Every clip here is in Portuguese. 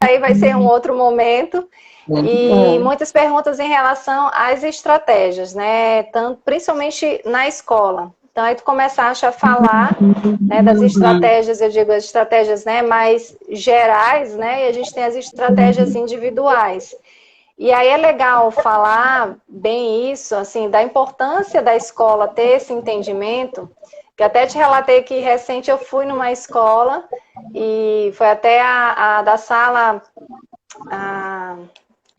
aí vai ser um outro momento. E muitas perguntas em relação às estratégias, né? Tanto, principalmente na escola. Então, aí tu começaste a falar, né, das estratégias, eu digo as estratégias, né, mais gerais, né? E a gente tem as estratégias individuais. E aí é legal falar bem isso, assim, da importância da escola ter esse entendimento, que até te relatei que recente eu fui numa escola e foi até a da sala...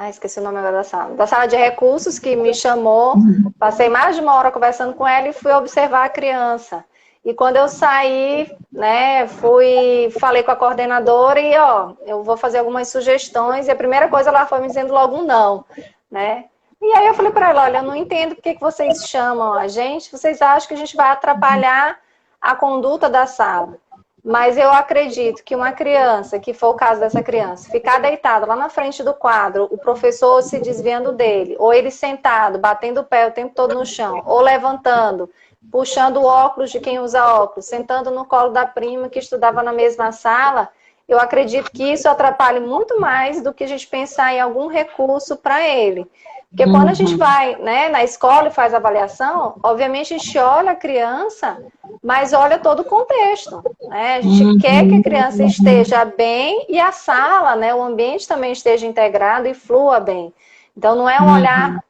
esqueci o nome agora da sala de recursos que me chamou, passei mais de uma hora conversando com ela e fui observar a criança. E quando eu saí, né, falei com a coordenadora e, eu vou fazer algumas sugestões, e a primeira coisa ela foi me dizendo logo um não, né? E aí eu falei para ela, olha, eu não entendo por que vocês chamam a gente, vocês acham que a gente vai atrapalhar a conduta da sala. Mas eu acredito que uma criança, que for o caso dessa criança, ficar deitada lá na frente do quadro, o professor se desviando dele, ou ele sentado, batendo o pé o tempo todo no chão, ou levantando, puxando o óculos de quem usa óculos, sentando no colo da prima que estudava na mesma sala, eu acredito que isso atrapalhe muito mais do que a gente pensar em algum recurso para ele. Porque quando a gente vai, né, na escola e faz avaliação, obviamente a gente olha a criança, mas olha todo o contexto, né? A gente quer que a criança esteja bem e a sala, né, o ambiente também esteja integrado e flua bem. Então não é um olhar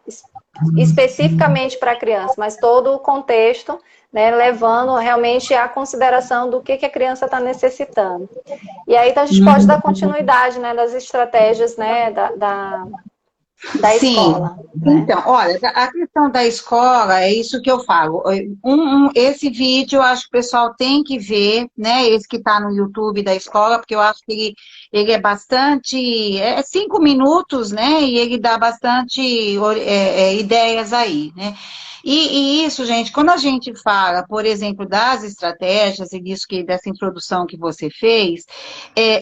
especificamente para a criança, mas todo o contexto, né, levando realmente a consideração do que a criança está necessitando. E aí então, a gente pode dar continuidade, né, das estratégias, né, da escola. Né? Então, olha, a questão da escola, é isso que eu falo. Esse vídeo, eu acho que o pessoal tem que ver, né? Esse que está no YouTube da escola, porque eu acho que ele é bastante... É 5 minutos, né? E ele dá bastante ideias aí, né? E isso, gente, quando a gente fala, por exemplo, das estratégias, e dessa introdução que você fez,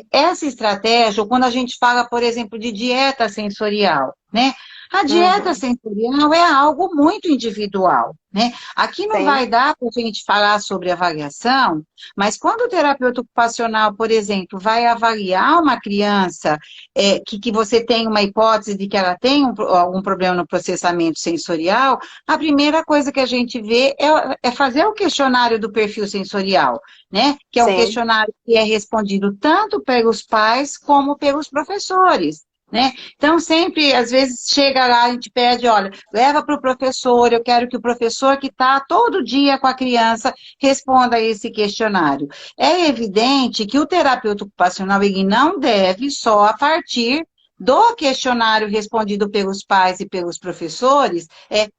essa estratégia, ou quando a gente fala, por exemplo, de dieta sensorial, né? A dieta sensorial é algo muito individual, né? Aqui não vai dar para a gente falar sobre avaliação, mas quando o terapeuta ocupacional, por exemplo, vai avaliar uma criança que você tem uma hipótese de que ela tem algum problema no processamento sensorial, a primeira coisa que a gente vê é fazer o questionário do perfil sensorial, né? Que é um questionário que é respondido tanto pelos pais como pelos professores. Né? Então, sempre, às vezes, chega lá, a gente pede, olha, leva para o professor, eu quero que o professor que está todo dia com a criança responda a esse questionário. É evidente que o terapeuta ocupacional, ele não deve só a partir do questionário respondido pelos pais e pelos professores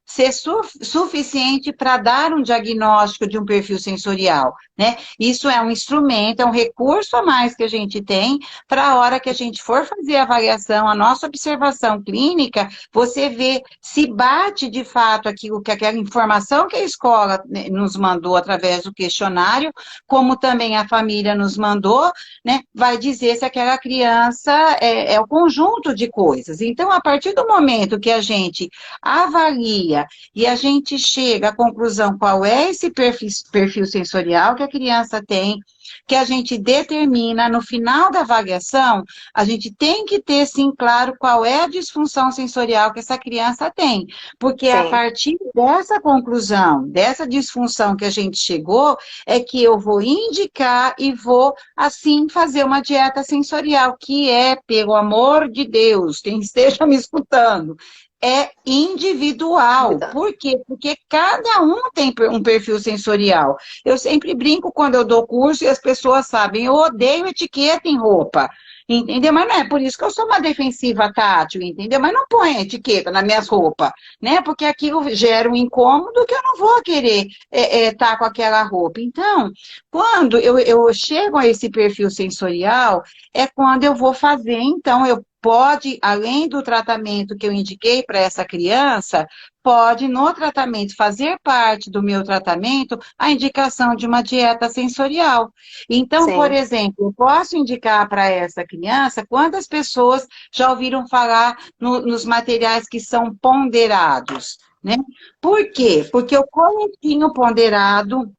ser suficiente para dar um diagnóstico de um perfil sensorial, né? Isso é um instrumento, é um recurso a mais que a gente tem para a hora que a gente for fazer a avaliação, a nossa observação clínica, você vê se bate de fato aquela informação que a escola, né, nos mandou através do questionário, como também a família nos mandou, né? Vai dizer se aquela criança é o conjunto de coisas. Então, a partir do momento que a gente avalia e a gente chega à conclusão qual é esse perfil sensorial que a criança tem, que a gente determina no final da avaliação, a gente tem que ter, sim, claro, qual é a disfunção sensorial que essa criança tem. Porque a partir dessa conclusão, dessa disfunção que a gente chegou, é que eu vou indicar e vou, assim, fazer uma dieta sensorial, que pelo amor de Deus, quem esteja me escutando, é individual. Por quê? Porque cada um tem um perfil sensorial. Eu sempre brinco quando eu dou curso e as pessoas sabem, eu odeio etiqueta em roupa. Entendeu? Mas não é por isso que eu sou uma defensiva tátil, entendeu? Mas não põe etiqueta nas minhas roupas, né? Porque aquilo gera um incômodo que eu não vou querer estar com aquela roupa. Então, quando eu chego a esse perfil sensorial, é quando eu vou fazer, então, pode, além do tratamento que eu indiquei para essa criança, pode, no tratamento, fazer parte do meu tratamento, a indicação de uma dieta sensorial. Então, por exemplo, eu posso indicar para essa criança quantas pessoas já ouviram falar nos materiais que são ponderados, né? Por quê? Porque o coletinho ponderado,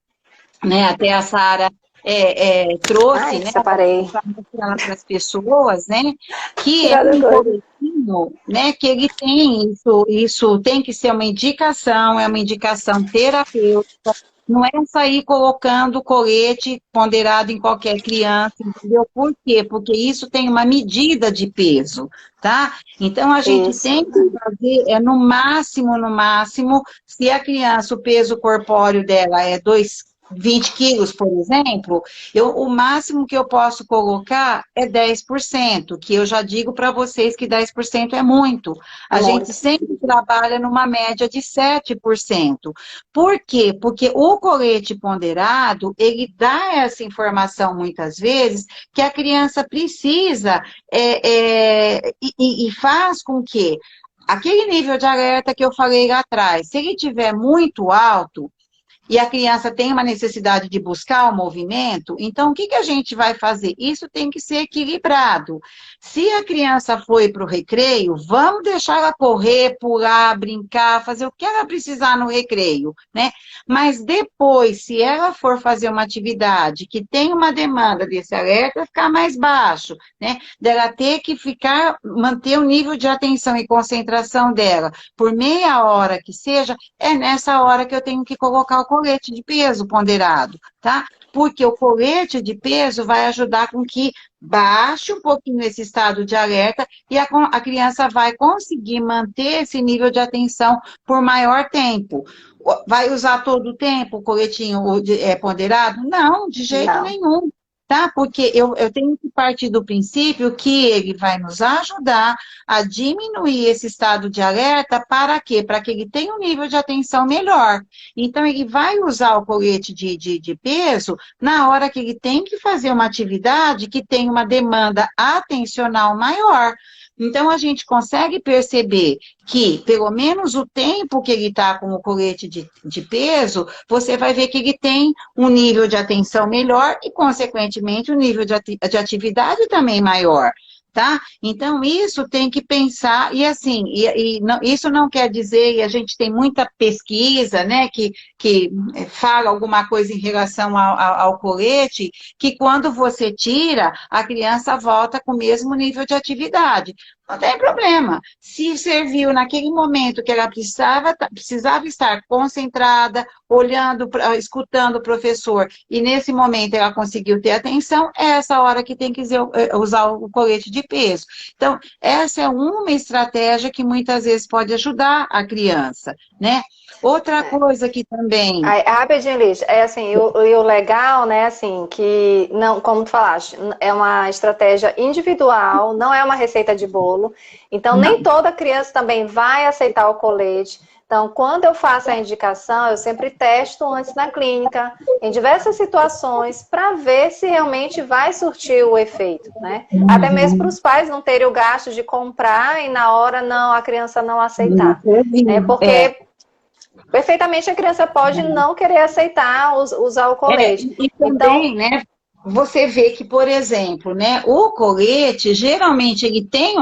né, até a Sara trouxe, Ai, né, separei. para mostrar para as pessoas, né, que é Tirada um coisa. coletinho, né, que ele tem isso tem que ser uma indicação, é uma indicação terapêutica, não é sair colocando colete ponderado em qualquer criança, entendeu? Por quê? Porque isso tem uma medida de peso, tá? Então, a gente Isso. tem que fazer, no máximo, se a criança, o peso corpóreo dela é 20 quilos, por exemplo, o máximo que eu posso colocar é 10%, que eu já digo para vocês que 10% é muito. É A gente muito. sempre trabalha numa média de 7%. Por quê? Porque o colete ponderado, ele dá essa informação muitas vezes que a criança precisa e faz com que aquele nível de alerta que eu falei lá atrás, se ele tiver muito alto, e a criança tem uma necessidade de buscar o movimento, então o que a gente vai fazer? Isso tem que ser equilibrado. Se a criança foi para o recreio, vamos deixar ela correr, pular, brincar, fazer o que ela precisar no recreio, né? Mas depois, se ela for fazer uma atividade que tem uma demanda desse alerta, ficar mais baixo, né? Dela ter que manter o nível de atenção e concentração dela por meia hora que seja, é nessa hora que eu tenho que colocar o colete de peso ponderado, tá? Porque o colete de peso vai ajudar com que baixe um pouquinho esse estado de alerta e a criança vai conseguir manter esse nível de atenção por maior tempo. Vai usar todo o tempo o coletinho ponderado? Não, de jeito Não. nenhum. Tá? Porque eu tenho que partir do princípio que ele vai nos ajudar a diminuir esse estado de alerta, para quê? Para que ele tenha um nível de atenção melhor. Então, ele vai usar o colete de peso na hora que ele tem que fazer uma atividade que tem uma demanda atencional maior. Então, a gente consegue perceber que, pelo menos o tempo que ele está com o colete de peso, você vai ver que ele tem um nível de atenção melhor e, consequentemente, um nível de atividade também maior. Tá? Então, isso tem que pensar, e assim, isso não quer dizer, e a gente tem muita pesquisa, né, que fala alguma coisa em relação ao colete, que quando você tira, a criança volta com o mesmo nível de atividade. Não tem problema. Se serviu naquele momento que ela precisava estar concentrada, olhando, escutando o professor, e nesse momento ela conseguiu ter atenção, é essa hora que tem que usar o colete de peso. Então, essa é uma estratégia que muitas vezes pode ajudar a criança, né? Outra coisa que também... Aí, rapidinho, Liz, é assim, e o legal, né, assim, que, não, como tu falaste, é uma estratégia individual, não é uma receita de bolo, então nem Não. toda criança também vai aceitar o colete. Então, quando eu faço a indicação, eu sempre testo antes na clínica, em diversas situações, para ver se realmente vai surtir o efeito, né? Até mesmo para os pais não terem o gasto de comprar e na hora não, a criança não aceitar, né? Porque perfeitamente a criança pode não querer aceitar usar o colete. E Então, também, né, você vê que, por exemplo, né, o colete, geralmente,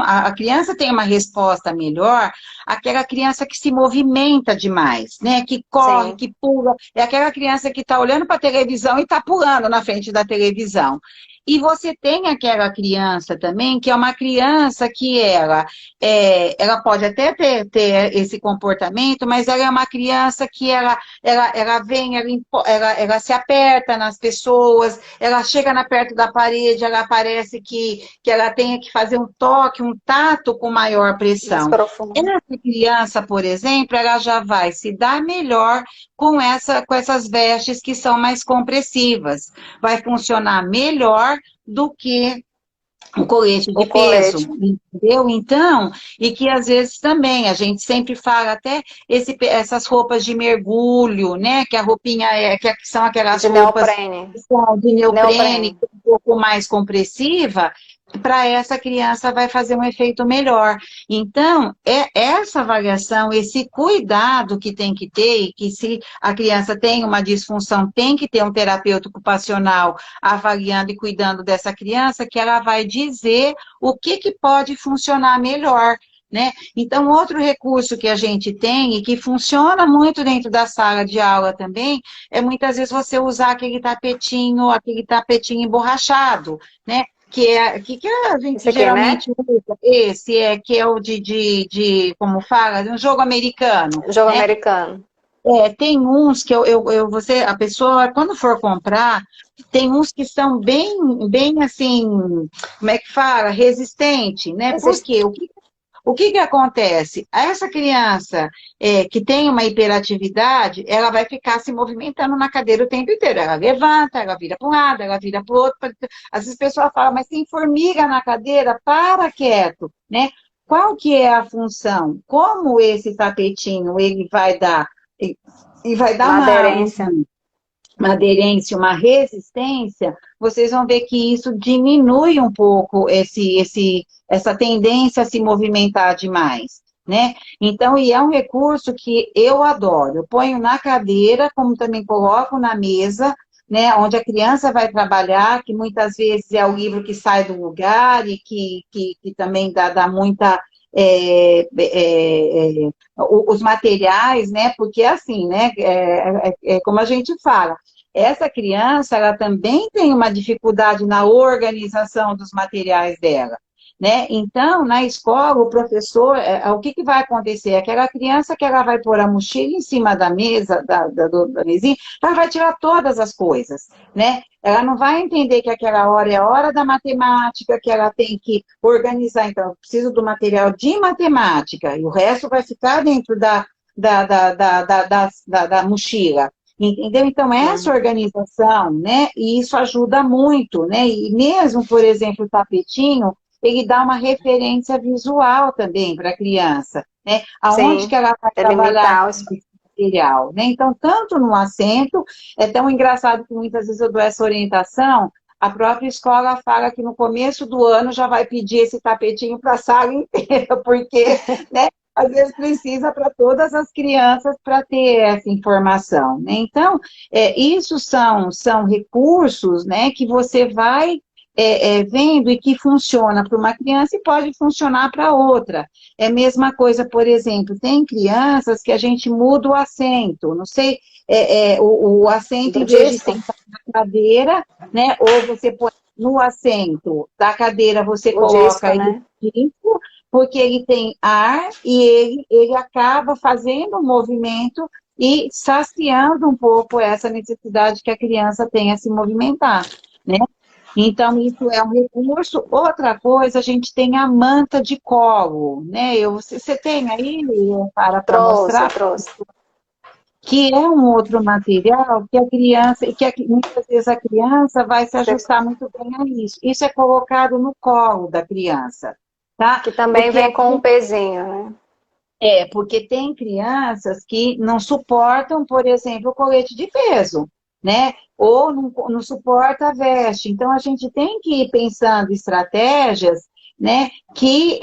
a criança tem uma resposta melhor, aquela criança que se movimenta demais, né, que corre, sim, que pula, é aquela criança que está olhando para a televisão e está pulando na frente da televisão. E você tem aquela criança também, que é uma criança que ela pode até ter esse comportamento, mas ela é uma criança que ela vem, ela se aperta nas pessoas, ela chega perto da parede, ela parece que ela tenha que fazer um toque, um tato com maior mais pressão. profundo. Essa criança, por exemplo, ela já vai se dar melhor com essas vestes que são mais compressivas. Vai funcionar melhor do que um colete de O peso, colete. entendeu? Então, e que às vezes também, a gente sempre fala até essas roupas de mergulho, né? Que a roupinha que são aquelas De roupas neoprene. de neoprene, Neoprene. um pouco mais compressiva, para essa criança vai fazer um efeito melhor. Então, essa avaliação, esse cuidado que tem que ter, e que se a criança tem uma disfunção, tem que ter um terapeuta ocupacional avaliando e cuidando dessa criança, que ela vai dizer o que pode funcionar melhor. né? Então, outro recurso que a gente tem e que funciona muito dentro da sala de aula também, é muitas vezes você usar aquele tapetinho emborrachado, né? Que a gente Esse aqui, né? geralmente usa, que é o como fala, um jogo americano, Jogo né? americano. Tem uns que a pessoa, quando for comprar, tem uns que são bem assim, como é que fala? Resistente, né? Por quê? O que acontece? Essa criança que tem uma hiperatividade, ela vai ficar se movimentando na cadeira o tempo inteiro. Ela levanta, ela vira para um lado, ela vira para o outro. Às vezes a pessoa fala, mas tem formiga na cadeira, para quieto, né? Qual que é a função? Como esse tapetinho ele vai dar e vai dar Uma aderência. uma aderência, uma resistência, vocês vão ver que isso diminui um pouco essa tendência a se movimentar demais, né? Então, e é um recurso que eu adoro. Eu ponho na cadeira, como também coloco na mesa, né, onde a criança vai trabalhar, que muitas vezes é o livro que sai do lugar e que também dá muita os materiais, né? Porque assim, né? Como a gente fala, essa criança, ela também tem uma dificuldade na organização dos materiais dela, né? Então, na escola, o professor, o que vai acontecer? Aquela criança que ela vai pôr a mochila em cima da mesa, da mesinha, ela vai tirar todas as coisas, né? Ela não vai entender que aquela hora é a hora da matemática, que ela tem que organizar. Então, eu preciso do material de matemática, e o resto vai ficar dentro da mochila. Entendeu? Então, essa organização, né, e isso ajuda muito, né, e mesmo, por exemplo, o tapetinho, ele dá uma referência visual também para a criança, né, aonde que Sim, ela vai trabalhar delimitar esse material, né, então, tanto no assento, é tão engraçado que muitas vezes eu dou essa orientação, a própria escola fala que no começo do ano já vai pedir esse tapetinho para a sala inteira, porque, né, às vezes precisa para todas as crianças para ter essa informação, né? Então, isso são recursos, né, que você vai vendo e que funciona para uma criança e pode funcionar para outra. É a mesma coisa, por exemplo, tem crianças que a gente muda o assento, não sei, o assento, do em vez de disco. sentar na cadeira, né, ou você põe no assento da cadeira, você O disco, coloca ele né? porque ele tem ar e ele acaba fazendo um movimento e saciando um pouco essa necessidade que a criança tem a se movimentar, né? Então, isso é um recurso. Outra coisa, a gente tem a manta de colo, né? Você tem aí para Trouxe, mostrar? trouxe. Que é um outro material que a criança, e que muitas vezes a criança vai se Você- ajustar muito bem a isso. Isso é colocado no colo da criança, tá? Que também Porque vem com um pezinho, né? porque tem crianças que não suportam, por exemplo, o colete de peso, né? Ou não suporta a veste. Então, a gente tem que ir pensando estratégias, né, que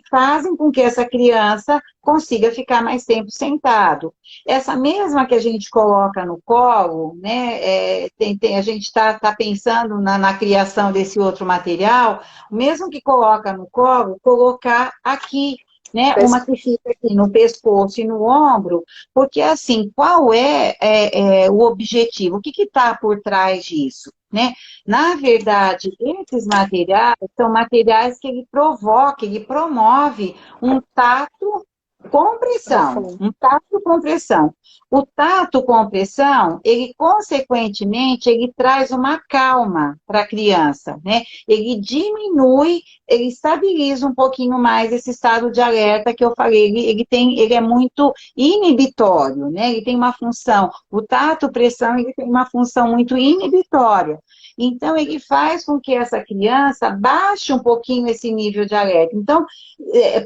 fazem com que essa criança consiga ficar mais tempo sentado. Essa mesma que a gente coloca no colo, né, a gente está pensando na criação desse outro material, mesmo que coloca no colo, colocar aqui, né, uma que fica aqui no pescoço e no ombro, porque assim, qual é o objetivo? O que está por trás disso? Né? Na verdade, esses materiais são materiais que ele provoca, ele promove um tato com pressão, Profundo. um tato com pressão. O tato com pressão, ele consequentemente, ele traz uma calma para a criança, né? Ele diminui, ele estabiliza um pouquinho mais esse estado de alerta que eu falei. Ele é muito inibitório, né? Ele tem uma função, o tato pressão, ele tem uma função muito inibitória. Então, ele faz com que essa criança baixe um pouquinho esse nível de alerta. Então,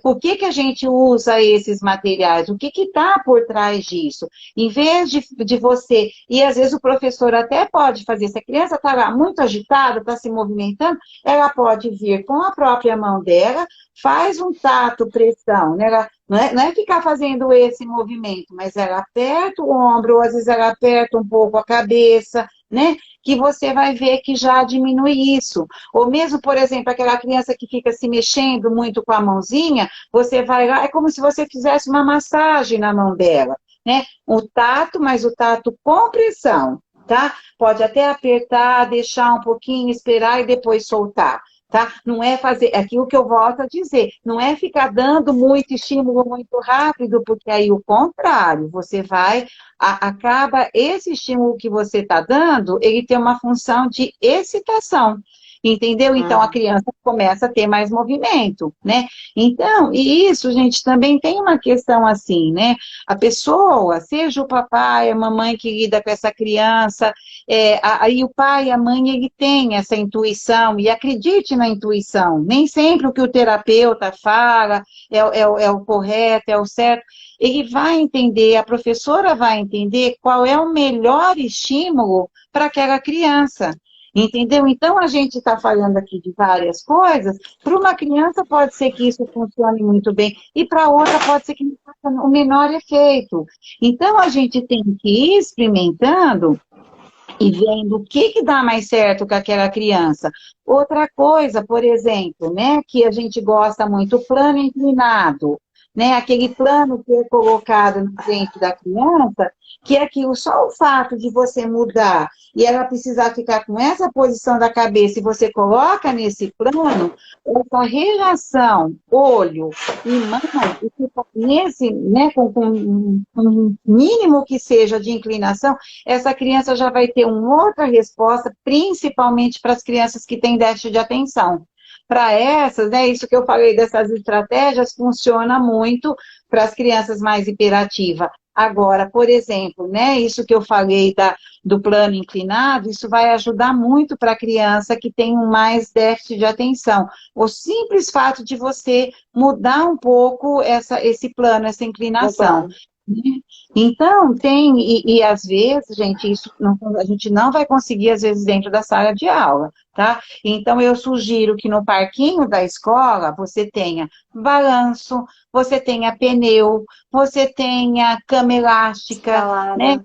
por que a gente usa esses materiais? O que está por trás disso? Em vez de você, e às vezes o professor até pode fazer, se a criança está lá muito agitada, está se movimentando, ela pode vir com a própria mão dela, faz um tato, pressão, né? Ela, não é ficar fazendo esse movimento, mas ela aperta o ombro, ou às vezes ela aperta um pouco a cabeça, né? Que você vai ver que já diminui isso. Ou mesmo, por exemplo, aquela criança que fica se mexendo muito com a mãozinha, você vai lá, é como se você fizesse uma massagem na mão dela, né? O tato, mas o tato com pressão, tá? Pode até apertar, deixar um pouquinho, esperar e depois soltar. Tá? Não é fazer, é aquilo que eu volto a dizer, não é ficar dando muito estímulo muito rápido, porque aí o contrário, você vai, acaba esse estímulo que você está dando, ele tem uma função de excitação, entendeu? Então a criança começa a ter mais movimento, né? Então, e isso, gente, também tem uma questão assim, né? A pessoa, seja o papai, a mamãe que lida com essa criança, aí o pai e a mãe, ele tem essa intuição, e acredite na intuição, nem sempre o que o terapeuta fala é o correto, é o certo, ele vai entender, a professora vai entender qual é o melhor estímulo para aquela criança, entendeu? Então, a gente está falando aqui de várias coisas, para uma criança pode ser que isso funcione muito bem, e para outra pode ser que não faça o menor efeito. Então, a gente tem que ir experimentando e vendo o que dá mais certo com aquela criança. Outra coisa, por exemplo, né, que a gente gosta muito, o plano inclinado, né, aquele plano que é colocado na frente da criança, que é aquilo, só o fato de você mudar e ela precisar ficar com essa posição da cabeça e você coloca nesse plano, essa relação olho e mão, e fica nesse, né, com um mínimo que seja de inclinação, essa criança já vai ter uma outra resposta, principalmente para as crianças que têm déficit de atenção. Para essas, né, isso que eu falei dessas estratégias, funciona muito para as crianças mais hiperativas. Agora, por exemplo, né, isso que eu falei do plano inclinado, isso vai ajudar muito para a criança que tem mais déficit de atenção. O simples fato de você mudar um pouco esse plano, essa inclinação. Então, e às vezes, gente, a gente não vai conseguir, às vezes, dentro da sala de aula, tá? Então, eu sugiro que no parquinho da escola você tenha balanço, você tenha pneu, você tenha cama elástica, né?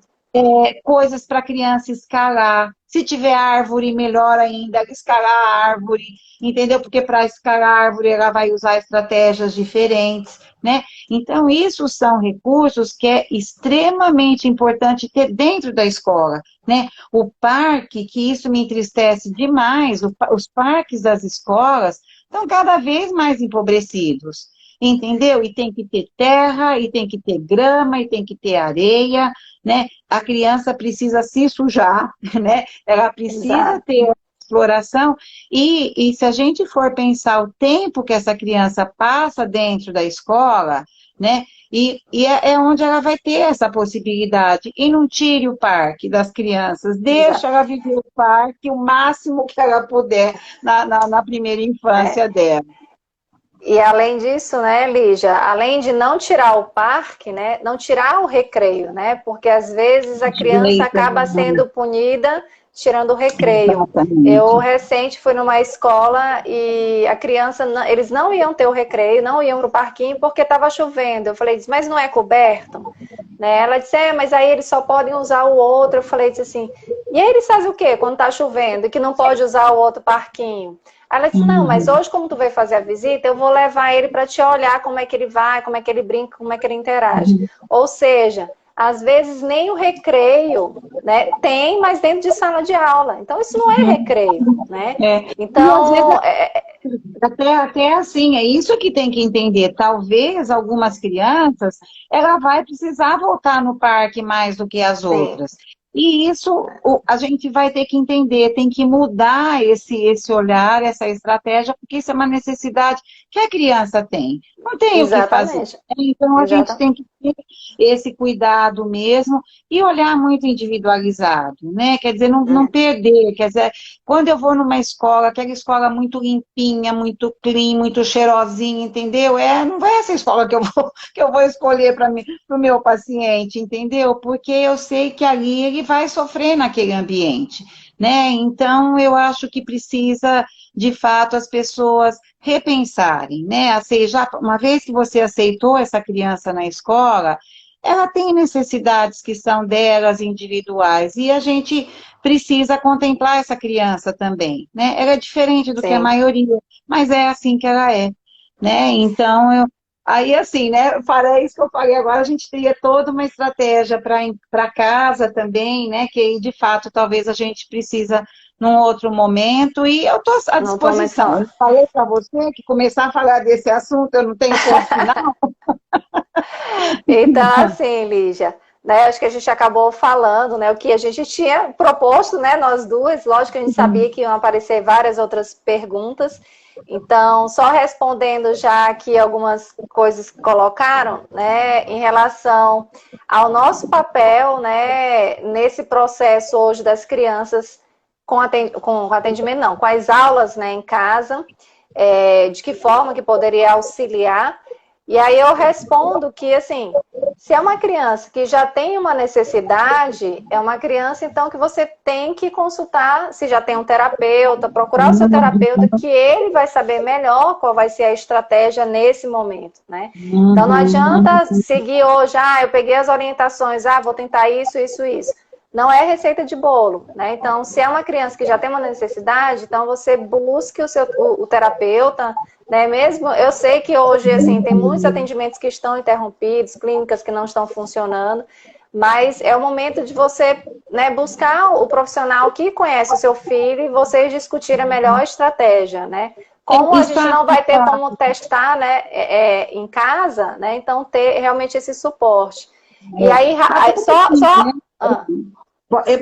Coisas para a criança escalar. Se tiver árvore, melhor ainda, escalar a árvore, entendeu? Porque para escalar a árvore ela vai usar estratégias diferentes, né? Então, isso são recursos que é extremamente importante ter dentro da escola, né? O parque, que isso me entristece demais, os parques das escolas estão cada vez mais empobrecidos, entendeu? E tem que ter terra, e tem que ter grama, e tem que ter areia, né? A criança precisa se sujar, né? Ela precisa ter exploração, e se a gente for pensar o tempo que essa criança passa dentro da escola, né, é onde ela vai ter essa possibilidade, e não tire o parque das crianças, deixa ela viver o parque o máximo que ela puder na primeira infância dela. E além disso, né, Lígia, além de não tirar o parque, né, não tirar o recreio, né, porque às vezes a criança acaba sendo punida tirando o recreio. Exatamente. Eu recente fui numa escola e a criança, eles não iam ter o recreio, não iam para o parquinho porque estava chovendo. Eu falei, mas não é coberto? Né? Ela disse, mas aí eles só podem usar o outro. Eu falei assim, e aí eles fazem o quê quando está chovendo e que não pode usar o outro parquinho? Ela disse, não, mas hoje como tu veio fazer a visita, eu vou levar ele para te olhar como é que ele vai, como é que ele brinca, como é que ele interage. Ou seja, às vezes nem o recreio, né, tem, mas dentro de sala de aula. Então, isso não é recreio, né? Então, até assim, é isso que tem que entender. Talvez algumas crianças, ela vai precisar voltar no parque mais do que as outras. E isso a gente vai ter que entender, tem que mudar esse olhar, essa estratégia, porque isso é uma necessidade que a criança tem. Não tem o que fazer. Então, a gente tem que ter esse cuidado mesmo e olhar muito individualizado, né? Quer dizer, não perder. Quer dizer, quando eu vou numa escola, aquela escola muito limpinha, muito clean, muito cheirosinha, entendeu? Não vai essa escola que eu vou escolher para o meu paciente, entendeu? Porque eu sei que ali ele vai sofrer naquele ambiente, né? Então, eu acho que precisa, de fato, as pessoas repensarem, né? Uma vez que você aceitou essa criança na escola, ela tem necessidades que são delas individuais, e a gente precisa contemplar essa criança também, né? Ela é diferente do que a Sim. maioria, mas é assim que ela é, né? Então, aí assim, né, para isso que eu falei agora, a gente teria toda uma estratégia para casa também, né, que aí, de fato, talvez a gente precisa num outro momento, e eu estou à Não tô disposição. mencionando. Eu falei para você que começar a falar desse assunto, eu não tenho ponto final. Então, assim, Lígia, né, acho que a gente acabou falando, né, o que a gente tinha proposto, né, nós duas. Lógico que a gente sabia que iam aparecer várias outras perguntas. Então, só respondendo já aqui algumas coisas que colocaram, né, em relação ao nosso papel, né, nesse processo hoje das crianças com atendimento, não, com as aulas, né, em casa, de que forma que poderia auxiliar. E aí eu respondo que, assim, se é uma criança que já tem uma necessidade, é uma criança, então, que você tem que consultar, se já tem um terapeuta, procurar o seu terapeuta, que ele vai saber melhor qual vai ser a estratégia nesse momento, né? Então, não adianta seguir hoje, eu peguei as orientações, vou tentar isso, isso, isso. Não é receita de bolo, né? Então, se é uma criança que já tem uma necessidade, então você busque o terapeuta, né? Mesmo, eu sei que hoje, assim, tem muitos atendimentos que estão interrompidos, clínicas que não estão funcionando, mas é o momento de você, né, buscar o profissional que conhece o seu filho e vocês discutirem a melhor estratégia, né? Como a gente não vai ter como testar, né, em casa, né? Então, ter realmente esse suporte. E aí,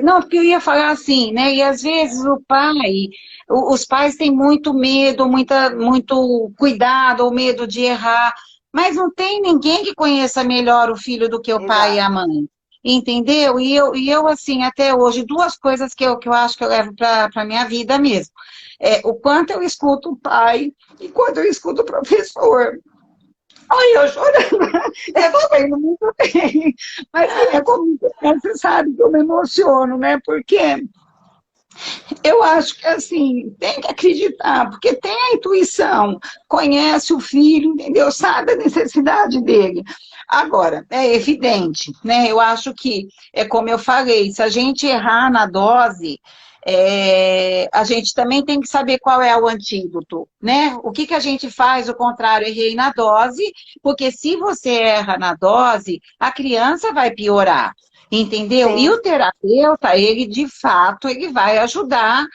Não, porque eu ia falar assim, né? E às vezes os pais têm muito medo, muito cuidado, ou medo de errar, mas não tem ninguém que conheça melhor o filho do que o pai e a Exato. mãe. Entendeu? E eu assim, até hoje, duas coisas que eu acho que eu levo para a minha vida mesmo. O quanto eu escuto o pai e quando eu escuto o professor. Ai, eu chorando, eu tô vendo muito bem, mas como você sabe que eu me emociono, né? Porque eu acho que, assim, tem que acreditar, porque tem a intuição, conhece o filho, entendeu? Sabe a necessidade dele. Agora, é evidente, né? Eu acho que, como eu falei, se a gente errar na dose, a gente também tem que saber qual é o antídoto, né? O que a gente faz, o contrário, errei na dose, porque se você erra na dose, a criança vai piorar. Entendeu? Sim. E o terapeuta, ele de fato, ele vai ajudar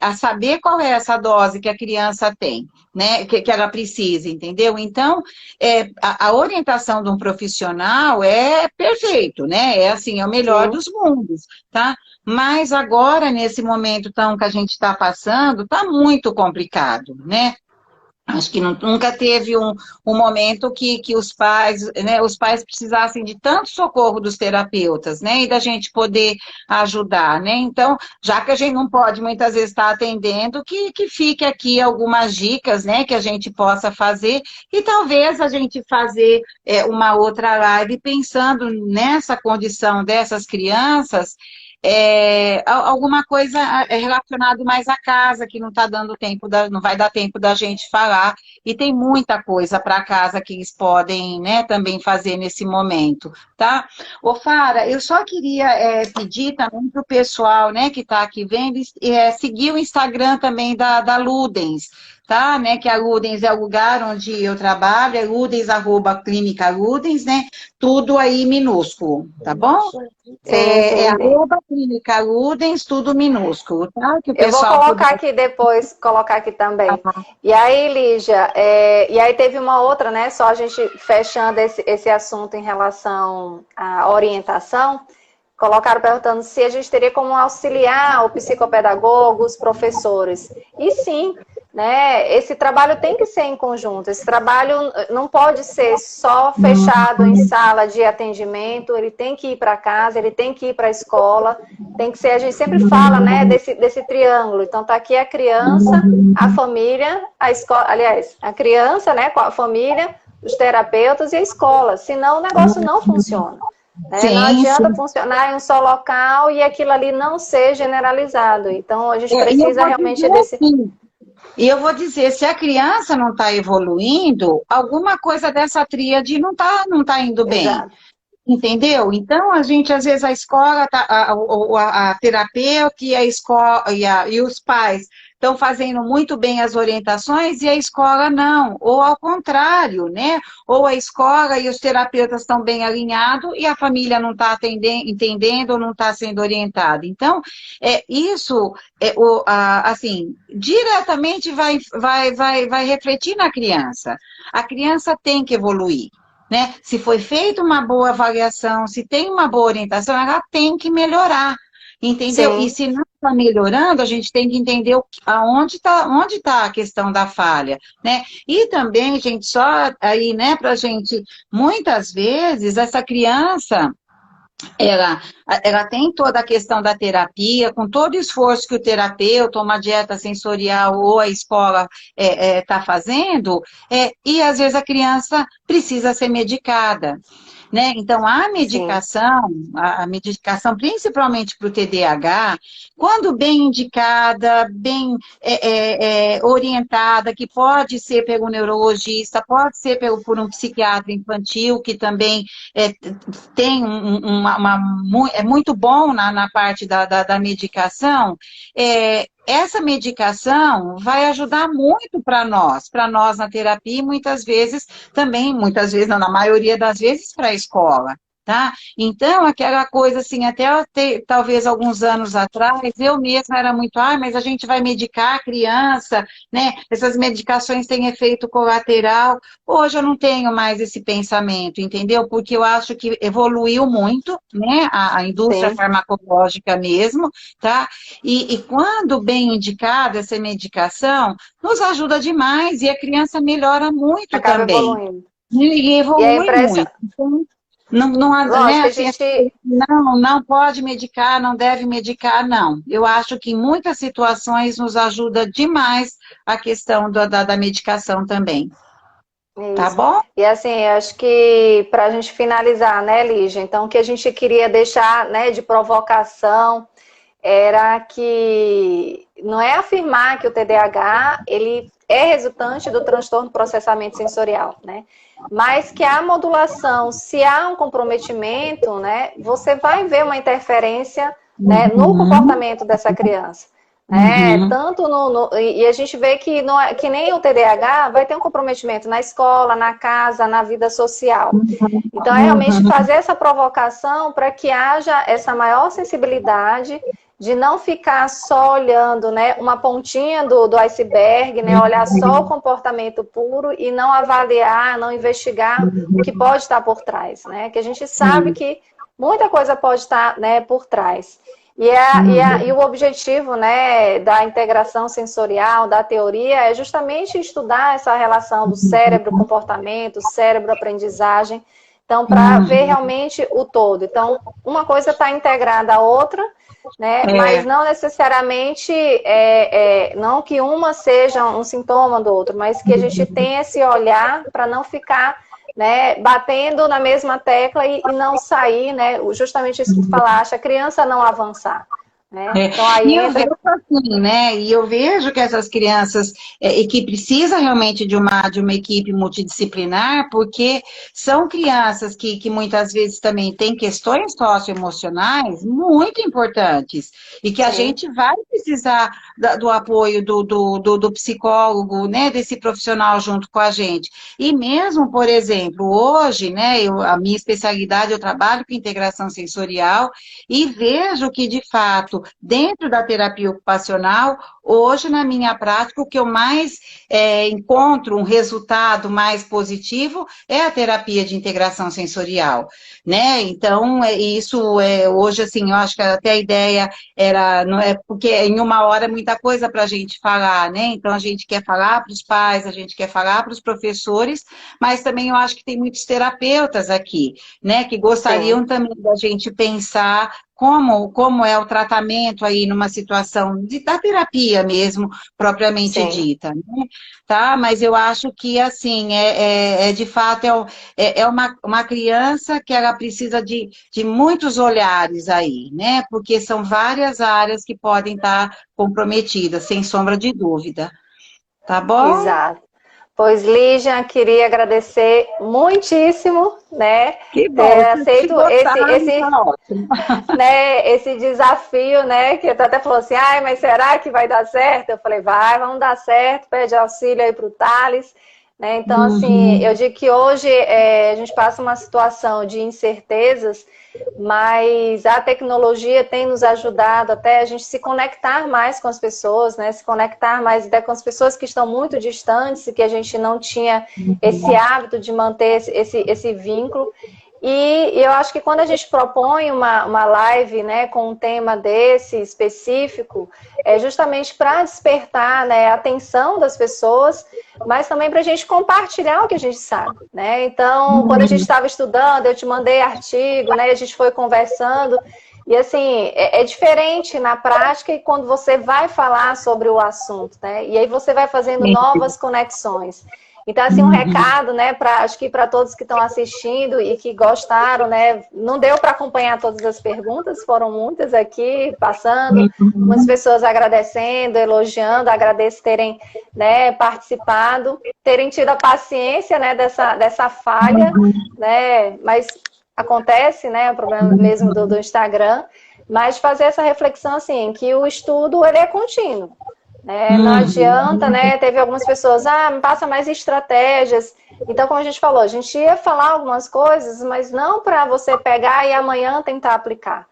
a saber qual é essa dose que a criança tem, né? Que ela precisa, entendeu? Então, a orientação de um profissional é perfeito, né? É assim, é o melhor Sim. dos mundos, tá? Mas agora, nesse momento tão que a gente está passando, está muito complicado, né? Acho que nunca teve um momento que os pais, né, os pais precisassem de tanto socorro dos terapeutas, né, e da gente poder ajudar, né? Então, já que a gente não pode muitas vezes estar atendendo, que fique aqui algumas dicas, né, que a gente possa fazer, e talvez a gente fazer uma outra live pensando nessa condição dessas crianças, alguma coisa relacionada mais à casa, que não está dando tempo, não vai dar tempo da gente falar, e tem muita coisa para casa que eles podem, né, também fazer nesse momento, tá? Ô, Fara, eu só queria pedir também para o pessoal, né, que está aqui vendo, seguir o Instagram também da Ludens, tá? Né, que a Ludens é o lugar onde eu trabalho, é Ludens, @Clínica Ludens, né? Tudo aí minúsculo, tá bom? Sim, entendi. @Clínica Ludens, tudo minúsculo, tá? Que o Eu vou pessoal colocar puder. aqui depois, colocar aqui também. E aí, Lígia, e aí teve uma outra, né? Só a gente fechando esse assunto em relação à orientação. Colocaram perguntando se a gente teria como auxiliar o psicopedagogo, os professores. E sim, né? Esse trabalho tem que ser em conjunto. Esse trabalho não pode ser só fechado em sala de atendimento, ele tem que ir para casa, ele tem que ir para a escola, tem que ser, a gente sempre fala, né, desse triângulo. Então tá aqui a criança, a família, a escola, aliás, a criança, né, com a família, os terapeutas e a escola. Senão o negócio não funciona. Né? Não Sim, adianta sim. funcionar em um só local e aquilo ali não ser generalizado. Então, a gente E eu precisa vou realmente dizer desse. assim, se a criança não está evoluindo, alguma coisa dessa tríade não tá indo bem. Exato. Entendeu? Então, a gente, às vezes, a escola, a terapeuta e a escola e os pais estão fazendo muito bem as orientações e a escola não, ou ao contrário, né? Ou a escola e os terapeutas estão bem alinhados e a família não está entendendo ou não está sendo orientada. Então, isso, assim, diretamente vai refletir na criança. A criança tem que evoluir. Né? Se foi feita uma boa avaliação, se tem uma boa orientação, ela tem que melhorar, entendeu? E Sim, se não está melhorando, a gente tem que entender onde tá a questão da falha, né? E também, gente, só aí, né, para gente, muitas vezes, essa criança ela tem toda a questão da terapia, com todo o esforço que o terapeuta, uma dieta sensorial ou a escola está fazendo, e às vezes a criança precisa ser medicada. Né? Então, sim. a medicação, principalmente para o TDAH, quando bem indicada, bem orientada, que pode ser pelo neurologista, pode ser por um psiquiatra infantil, que também tem é muito bom na parte da medicação, essa medicação vai ajudar muito para nós na terapia, e muitas vezes, não, na maioria das vezes, para a escola. Tá? Então, aquela coisa assim, talvez alguns anos atrás, eu mesma era muito, mas a gente vai medicar a criança, né? Essas medicações têm efeito colateral. Hoje eu não tenho mais esse pensamento, entendeu? Porque eu acho que evoluiu muito, né? A indústria Sim, farmacológica mesmo, tá? E quando bem indicada essa medicação, nos ajuda demais e a criança melhora muito acaba também. evoluindo. E E é evolui muito. Então, né, lógico, a assim, gente não pode medicar, não deve medicar, não. Eu acho que em muitas situações nos ajuda demais a questão da medicação também. Tá isso. bom? E assim, acho que para a gente finalizar, né, Lígia? Então, o que a gente queria deixar, né, de provocação era que não é afirmar que o TDAH ele é resultante do transtorno do processamento sensorial, né? Mas que a modulação, se há um comprometimento, né, você vai ver uma interferência, né, no Uhum, comportamento dessa criança. Né? uhum, Tanto e a gente vê que, que nem o TDAH vai ter um comprometimento na escola, na casa, na vida social. Então, é realmente uhum, fazer essa provocação para que haja essa maior sensibilidade de não ficar só olhando, né, uma pontinha do iceberg, né, olhar só o comportamento puro e não avaliar, não investigar o que pode estar por trás, né? Que a gente sabe sim, que muita coisa pode estar, né, por trás. E o objetivo, né, da integração sensorial, da teoria, é justamente estudar essa relação do cérebro-comportamento, cérebro-aprendizagem, então, para ver uhum, realmente o todo. Então, uma coisa está integrada à outra, né, mas é, não necessariamente, não que uma seja um sintoma do outro, mas que a gente tenha esse olhar para não ficar, né, batendo na mesma tecla e não sair, né, justamente isso que tu falaste, a criança não avançar, né? É, Então aí e eu vejo entra. assim, né? E eu vejo que essas crianças, e que precisa realmente de uma equipe multidisciplinar, porque são crianças que muitas vezes também têm questões socioemocionais muito importantes, e que a Sim, gente vai precisar do apoio do psicólogo, né? Desse profissional junto com a gente. E mesmo, por exemplo, hoje, né? A minha especialidade, eu trabalho com integração sensorial e vejo que, de fato, dentro da terapia ocupacional, hoje, na minha prática, o que eu mais encontro um resultado mais positivo é a terapia de integração sensorial, né? Então, isso hoje, assim, eu acho que até a ideia era, não é porque em uma hora é muita coisa para a gente falar, né? Então, a gente quer falar para os pais, a gente quer falar para os professores, mas também eu acho que tem muitos terapeutas aqui, né? Que sim, gostariam também da gente pensar como é o tratamento aí numa situação da terapia mesmo, propriamente sim. dita, né? Tá? Mas eu acho que, assim, de fato, uma criança que ela precisa de muitos olhares aí, né? Porque são várias áreas que podem estar comprometidas, sem sombra de dúvida. Tá bom? Exato. Pois, Lígia, queria agradecer muitíssimo, né, Que bom, ter aceito esse, tá ótimo. né, esse desafio, né, que tu até falou assim, ai, mas será que vai dar certo? Eu falei, vai, vamos dar certo, pede auxílio aí para o Thales, né, então, assim, eu digo que hoje a gente passa uma situação de incertezas, mas a tecnologia tem nos ajudado até a gente se conectar mais com as pessoas, né? Se conectar mais até com as pessoas que estão muito distantes e que a gente não tinha esse hábito de manter esse vínculo. E eu acho que quando a gente propõe uma live, né, com um tema desse específico, é justamente para despertar, né, a atenção das pessoas, mas também para a gente compartilhar o que a gente sabe, né? Então, quando a gente estava estudando, eu te mandei artigo, né? A gente foi conversando. E assim, é diferente na prática e quando você vai falar sobre o assunto, né? E aí você vai fazendo novas conexões. Então, assim, um recado, né, acho que para todos que estão assistindo e que gostaram, né, não deu para acompanhar todas as perguntas, foram muitas aqui, passando, muitas pessoas agradecendo, elogiando, agradeço terem, né, participado, terem tido a paciência, né, dessa falha, né, mas acontece, né, o problema mesmo do Instagram, mas fazer essa reflexão, assim, que o estudo, ele é contínuo. Não adianta, né? Teve algumas pessoas, me passa mais estratégias. Então, como a gente falou, a gente ia falar algumas coisas, mas não para você pegar e amanhã tentar aplicar.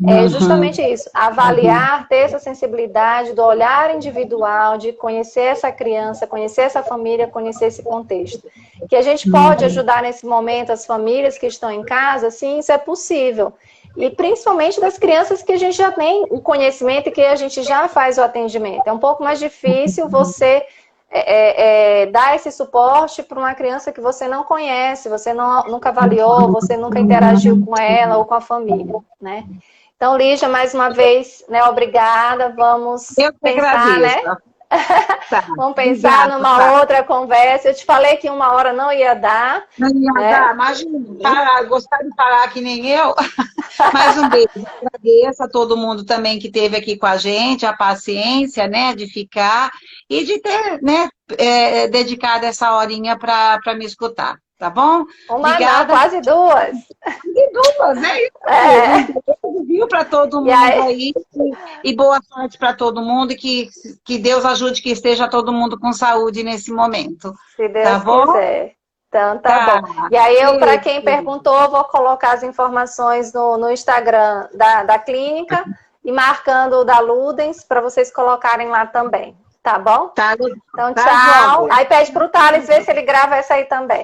É justamente isso, avaliar, ter essa sensibilidade do olhar individual, de conhecer essa criança, conhecer essa família, conhecer esse contexto. Que a gente pode ajudar nesse momento as famílias que estão em casa, sim, isso é possível. E principalmente das crianças que a gente já tem o conhecimento e que a gente já faz o atendimento. É um pouco mais difícil você dar esse suporte para uma criança que você não conhece, você nunca avaliou, você nunca interagiu com ela ou com a família, né? Então, Lígia, mais uma vez, né, obrigada. Vamos Eu que pensar, agradeço. né? Tá. Vamos pensar Obrigada, numa tá. outra conversa. Eu te falei que 1 hora não ia dar. Não ia né? dar, imagina, gostar de parar que nem eu. Mais um beijo. Agradeço a todo mundo também que esteve aqui com a gente, a paciência, né, de ficar e de ter, né, dedicado essa horinha para me escutar, tá bom? Uma não, quase 2. E duas, é isso mesmo. Um beijo para todo mundo aí e boa sorte para todo mundo e que Deus ajude que esteja todo mundo com saúde nesse momento. Se Deus Tá bom? quiser. Então, tá bom. E aí, para quem perguntou, vou colocar as informações no Instagram da clínica e marcando o da Ludens para vocês colocarem lá também. Tá bom? Tá, então, tá tchau. bom. Aí pede para o Thales ver se ele grava essa aí também.